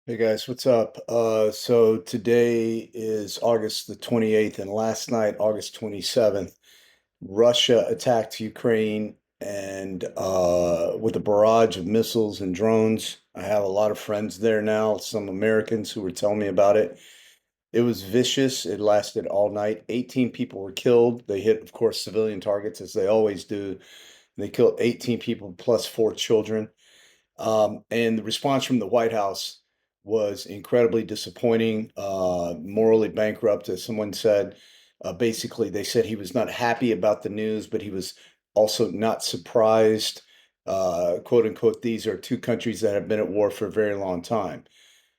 Hey guys, what's up? So today is August the 28th, and last night, August 27th, Russia attacked Ukraine and with a barrage of missiles and drones. I have a lot of friends there now, some Americans who were telling me about it. It was vicious. It lasted all night. 18 people were killed. They hit, of course, civilian targets as they always do. They killed 18 people plus four children. And the response from the White House was incredibly disappointing, morally bankrupt, as someone said. Basically, they said he was not happy about the news, but he was also not surprised. Quote unquote, these are two countries that have been at war for a very long time.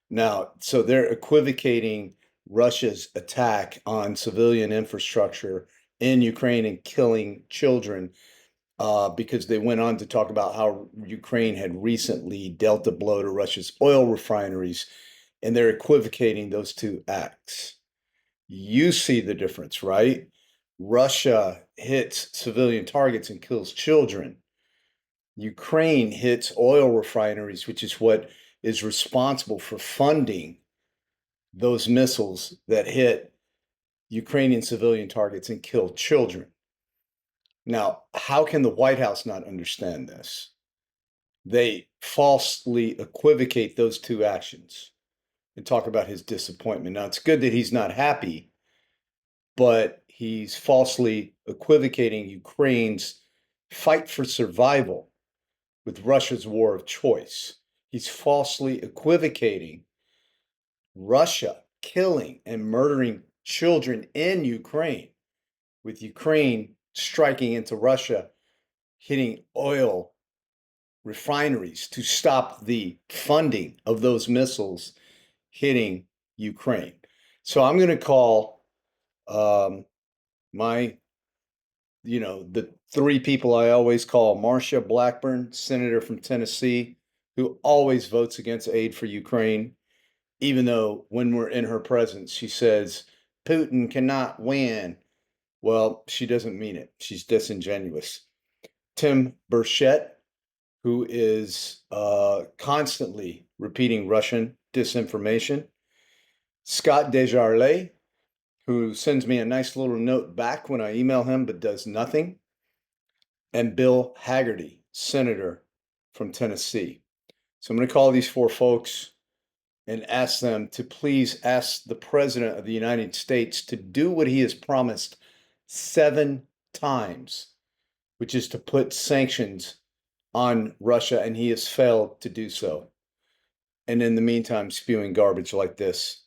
Now, so they're equivocating Russia's attack on civilian infrastructure in Ukraine and killing children because they went on to talk about how Ukraine had recently dealt a blow to Russia's oil refineries, and they're equivocating those two acts. You see the difference, right? Russia hits civilian targets and kills children. Ukraine hits oil refineries, which is what is responsible for funding those missiles that hit Ukrainian civilian targets and kill children. Now, how can the White House not understand this? They falsely equivocate those two actions and talk about his disappointment. Now, it's good that he's not happy, but he's falsely equivocating Ukraine's fight for survival with Russia's war of choice. He's falsely equivocating Russia killing and murdering children in Ukraine with Ukraine striking into Russia, hitting oil refineries to stop the funding of those missiles hitting Ukraine. So I'm going to call my, the three people I always call: Marsha Blackburn, senator from Tennessee, who always votes against aid for Ukraine, even though when we're in her presence, she says Putin cannot win. Well, she doesn't mean it. She's disingenuous. Tim Burchett, who is constantly repeating Russian disinformation. Scott DesJarlais, who sends me a nice little note back when I email him but does nothing. And Bill Hagerty, senator from Tennessee. So I'm going to call these four folks and ask them to please ask the President of the United States to do what he has promised 7 times, which is to put sanctions on Russia, and he has failed to do so. And in the meantime, spewing garbage like this.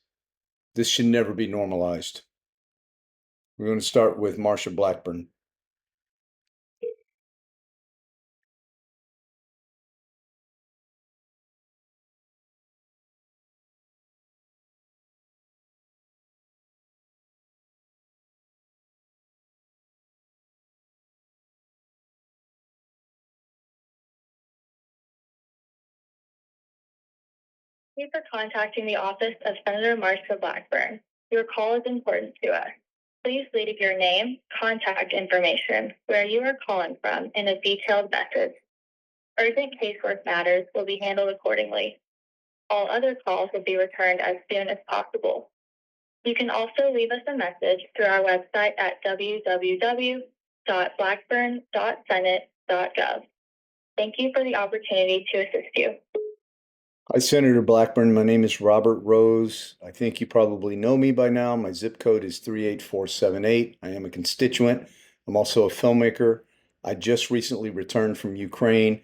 This should never be normalized. We're going to start with Marsha Blackburn. Thank you for contacting the office of Senator Marsha Blackburn. Your call is important to us. Please leave your name, contact information, where you are calling from, and a detailed message. Urgent casework matters will be handled accordingly. All other calls will be returned as soon as possible. You can also leave us a message through our website at www.blackburn.senate.gov. Thank you for the opportunity to assist you. Hi, Senator Blackburn. My name is Robert Rose. I think you probably know me by now. My zip code is 38478. I am a constituent. I'm also a filmmaker. I just recently returned from Ukraine.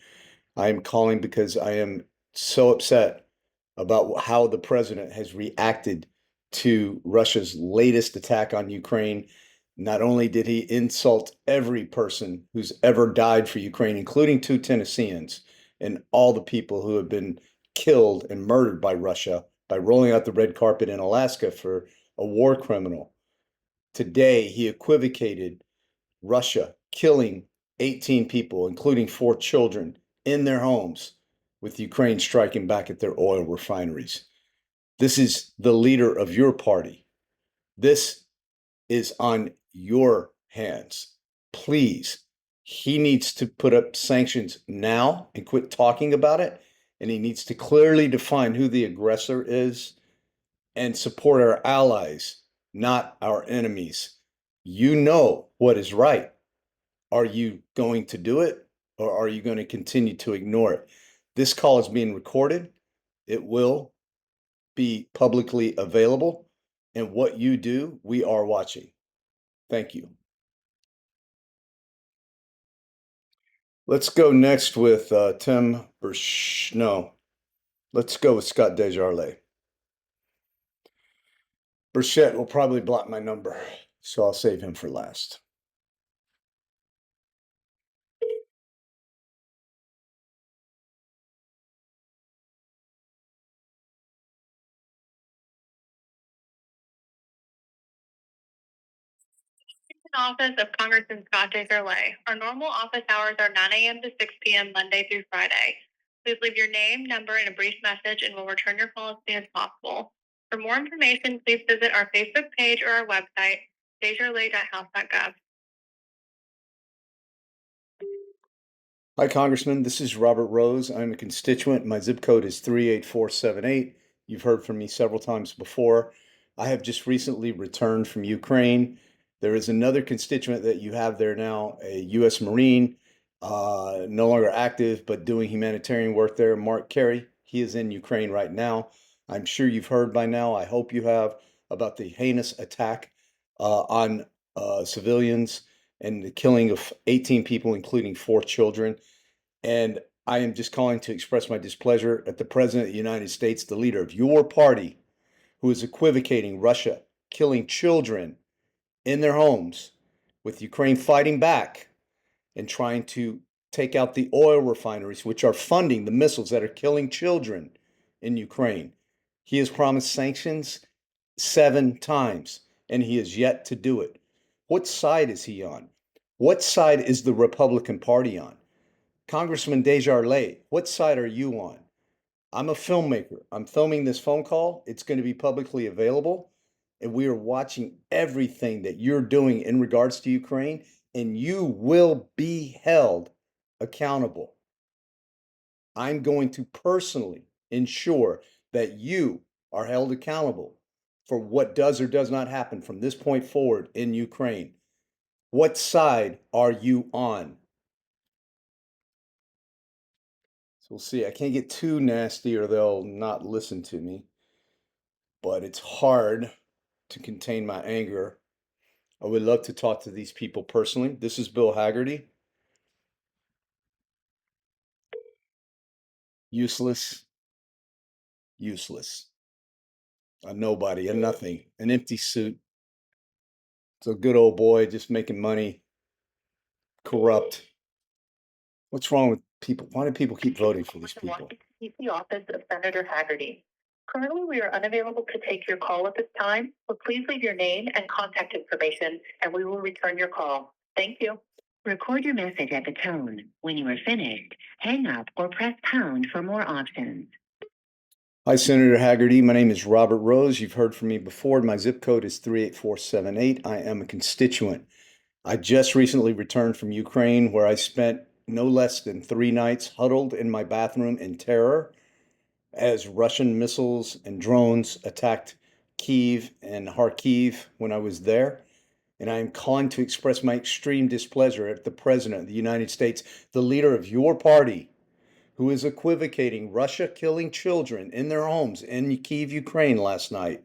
I am calling because I am so upset about how the president has reacted to Russia's latest attack on Ukraine. Not only did he insult every person who's ever died for Ukraine, including two Tennesseans and all the people who have been killed and murdered by Russia by rolling out the red carpet in Alaska for a war criminal. Today, he equivocated Russia killing 18 people, including four children, in their homes, with Ukraine striking back at their oil refineries. This is the leader of your party. This is on your hands. Please, he needs to put up sanctions now and quit talking about it and he needs to clearly define who the aggressor is and support our allies, not our enemies. You know what is right. Are you going to do it, or are you going to continue to ignore it? This call is being recorded. It will be publicly available. And what you do, we are watching. Thank you. Let's go next with Tim Burch. No, let's go with Scott DesJarlais. Burchett will probably block my number, so I'll save him for last. Office of Congressman Scott DesJarlais. Our normal office hours are 9 a.m. to 6 p.m. Monday through Friday. Please leave your name, number, and a brief message, and we'll return your call as soon as possible. For more information, please visit our Facebook page or our website, desjarlais.house.gov. Hi, Congressman. This is Robert Rose. I'm a constituent. My zip code is 38478. You've heard from me several times before. I have just recently returned from Ukraine. There is another constituent that you have there now, a U.S. Marine, no longer active, but doing humanitarian work there, Mark Carey. He is in Ukraine right now. I'm sure you've heard by now, I hope you have, about the heinous attack on civilians and the killing of 18 people, including 4 children. And I am just calling to express my displeasure at the President of the United States, the leader of your party, who is equivocating Russia killing children in their homes with Ukraine fighting back and trying to take out the oil refineries, which are funding the missiles that are killing children in Ukraine. He has promised sanctions 7 times, and he has yet to do it. What side is he on? What side is the Republican Party on? Congressman DesJarlais, what side are you on? I'm a filmmaker. I'm filming this phone call. It's going to be publicly available. And we are watching everything that you're doing in regards to Ukraine, and you will be held accountable. I'm going to personally ensure that you are held accountable for what does or does not happen from this point forward in Ukraine. What side are you on? So we'll see. I can't get too nasty or they'll not listen to me, but it's hard to contain my anger. I would love to talk to these people personally. This is Bill Hagerty. Useless, useless. A nobody, a nothing, an empty suit. It's a good old boy just making money, corrupt. What's wrong with people? Why do people keep voting for these people? The office of Senator Hagerty. Currently, we are unavailable to take your call at this time, so please leave your name and contact information, and we will return your call. Thank you. Record your message at the tone. When you are finished, hang up or press pound for more options. Hi, Senator Hagerty. My name is Robert Rose. You've heard from me before. My zip code is 38478. I am a constituent. I just recently returned from Ukraine, where I spent no less than 3 nights huddled in my bathroom in terror as Russian missiles and drones attacked Kyiv and Kharkiv when I was there. And I am calling to express my extreme displeasure at the President of the United States, the leader of your party, who is equivocating Russia killing children in their homes in Kyiv, Ukraine last night.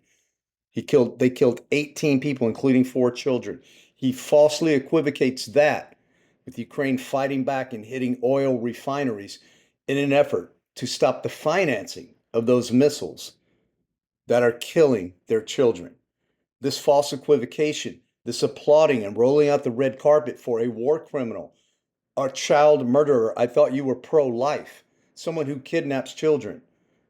They killed 18 people, including 4 children. He falsely equivocates that with Ukraine fighting back and hitting oil refineries in an effort to stop the financing of those missiles that are killing their children. This false equivocation, this applauding and rolling out the red carpet for a war criminal, a child murderer. I thought you were pro-life, someone who kidnaps children.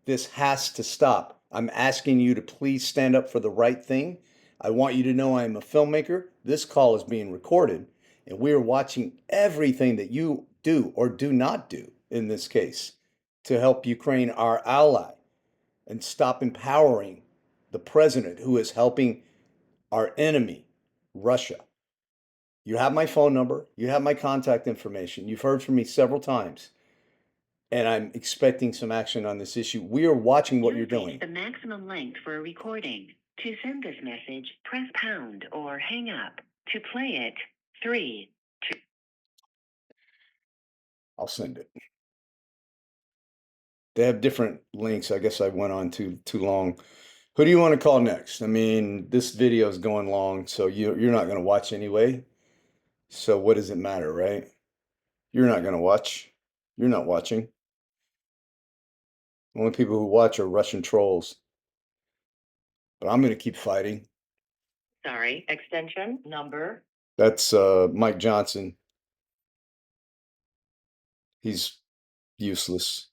This has to stop. I'm asking you to please stand up for the right thing. I want you to know I am a filmmaker. This call is being recorded, and we are watching everything that you do or do not do in this case to help Ukraine, our ally, and stop empowering the president who is helping our enemy, Russia. You have my phone number. You have my contact information. You've heard from me several times. and I'm expecting some action on this issue. We are watching what you're You've reached doing. the maximum length for a recording. To send this message, press pound or hang up. To play it, 3, 2. I'll send it. They have different links. I guess I went on too long. Who do you want to call next? I mean, this video is going long, so you're not going to watch anyway. So what does it matter, right? You're not going to watch. You're not watching. Only people who watch are Russian trolls. But I'm going to keep fighting. Sorry, extension number. That's Mike Johnson. He's useless.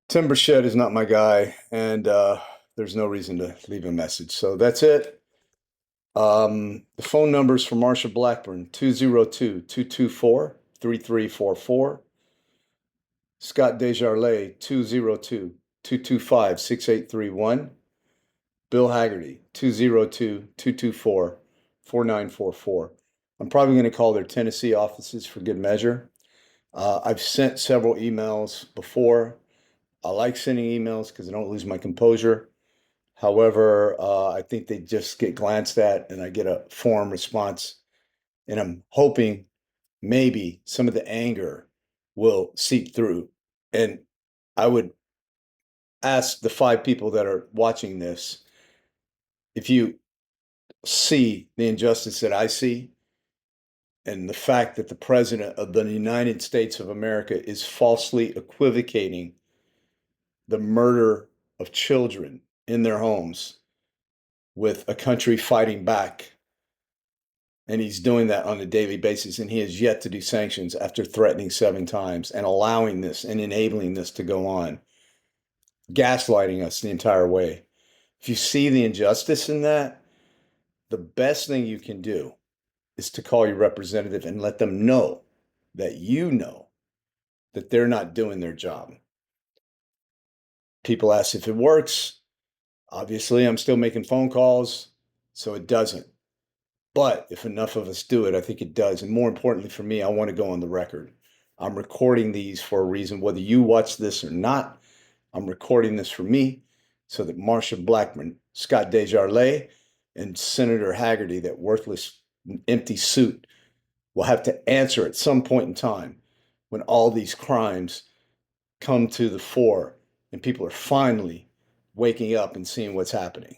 Timbershed is not my guy, and there's no reason to leave a message. So that's it. The phone numbers for Marsha Blackburn, 202-224-3344. Scott DesJarlais, 202-225-6831. Bill Hagerty, 202-224-4944. I'm probably going to call their Tennessee offices for good measure. I've sent several emails before. I like sending emails because I don't lose my composure. However, I think they just get glanced at and I get a form response. And I'm hoping maybe some of the anger will seep through. And I would ask the 5 people that are watching this, if you see the injustice that I see and the fact that the president of the United States of America is falsely equivocating the murder of children in their homes with a country fighting back. And he's doing that on a daily basis. And he has yet to do sanctions after threatening 7 times and allowing this and enabling this to go on, gaslighting us the entire way. If you see the injustice in that, the best thing you can do is to call your representative and let them know that you know that they're not doing their job. People ask if it works. Obviously, I'm still making phone calls, so it doesn't. But if enough of us do it, I think it does. And more importantly for me, I want to go on the record. I'm recording these for a reason. Whether you watch this or not, I'm recording this for me so that Marsha Blackburn, Scott DesJarlais, and Senator Hagerty, that worthless, empty suit, will have to answer at some point in time when all these crimes come to the fore and people are finally waking up and seeing what's happening.